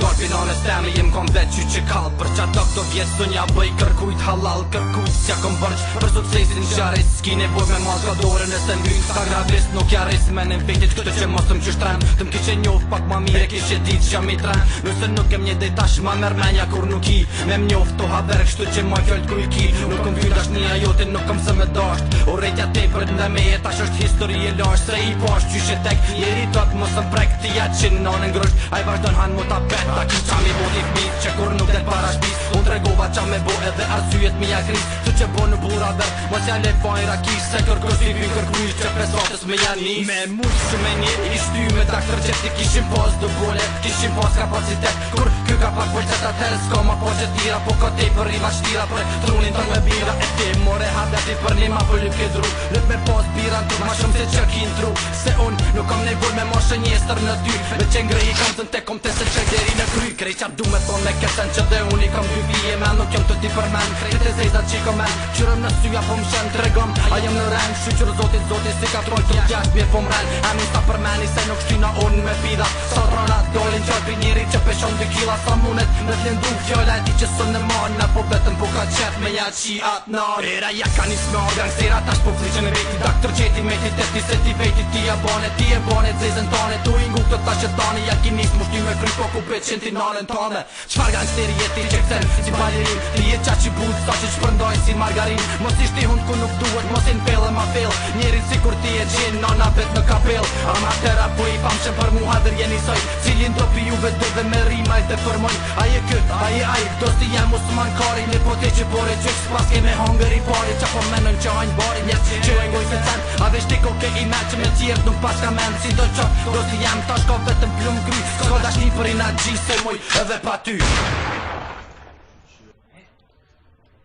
dorë pinone stemi jem kom vet që kall. Për qatë doktor vjetë së nja bëj kërkujt halal. Kërkujt s'ja kom bërq për suksesin qaris. S'ki nevoj me mas ka dore nëse mbyt Ka gravist nuk jaris me në vetit këtë që mos të më qështren. Të më kishe njoft pak ma mire kishe dit që mi tren. Nëse nuk kem një dejtash ma mermenja kur nuk i me mnjoft to haber kështu që ma fjoll t'kuj ki. Nuk kom fyr dashnia jotin nuk kom se me dasht. O rejtja te për të me e tash është histori e lasht. Se i pasht qyshe tek jeri tot mos më prek ti ja që në ngrosht. A i vazhdon han mu ta bet ta ki qa mi bo t'i fmit që kur nuk del para shpis. Unë tregova qa me bo edhe arsyet mi akris. Tu që bo në bura ver mos ja le fajn rakish. Se kërkosh t'i vy kërkush që pesatës me janis. Me muq shumë e një i shty me dakter që ti kishim pas do bole. Kishim pas kapacitet kur kjo ka pak pëlqet atër s'ka ma po që tira. Po ka te për riva shtira për trunin ton me bira. E ti more habeti për një ma për lyp dru. Lyp me pas bira në tur ma shumë se që kin tru. Se unë nuk kam nevoj me moshe njestër në dy. Me që ngrej i kam të te kom të se që deri në kry. Krej qa du me ton me kesen që dhe unë i kam dy vije men. Nuk jom të ti për men krejt e zezat që i kom men. Qyrëm në syja po më shen të regom. A jem në reng shuqër zotit si ka troll të gjash bje po më ren. A mi sta për meni se nuk shtyna unë me pida. Sa tronat dolin qoj për njeri që peshon 2 kila. Sa munet me t'lindu fjolla e ti që sën në marna. Po betën po ka qep me ja qi atë nar. Era ja ka nis me organ sira tash po fliqen e veti. Daktor qeti me ti teti se ti veti ti e bone zezën tane. Tu ingu këtë ta që tani ja ki nis mu shty me kry po ku pet qen ti nalen tane. Qfar gangsteri jeti që këtën si balerin. Ti jet qa që but sa që shpërndoj si margarin. Mos ishti hund ku nuk duhet mos in pele ma fel. Njerin si kur ti e gjen nana vet në kapel. Amatera po i famshem për mu hadër jeni soj. Cilin do pi juve do dhe me rima i të përmoj. Aje kët, aje dosti jem musman kari. Një po te që pore qyq s'pas ke me hongër i pari. Qa po menën që hajnë bari njerë që e ngoj se cen. A vesh ti koke i me që me tjerë nuk pas ka men. Si do qo, dosti jem tash ka vetëm plum gry. S'ka dashni për i na gji se moj edhe pa ty.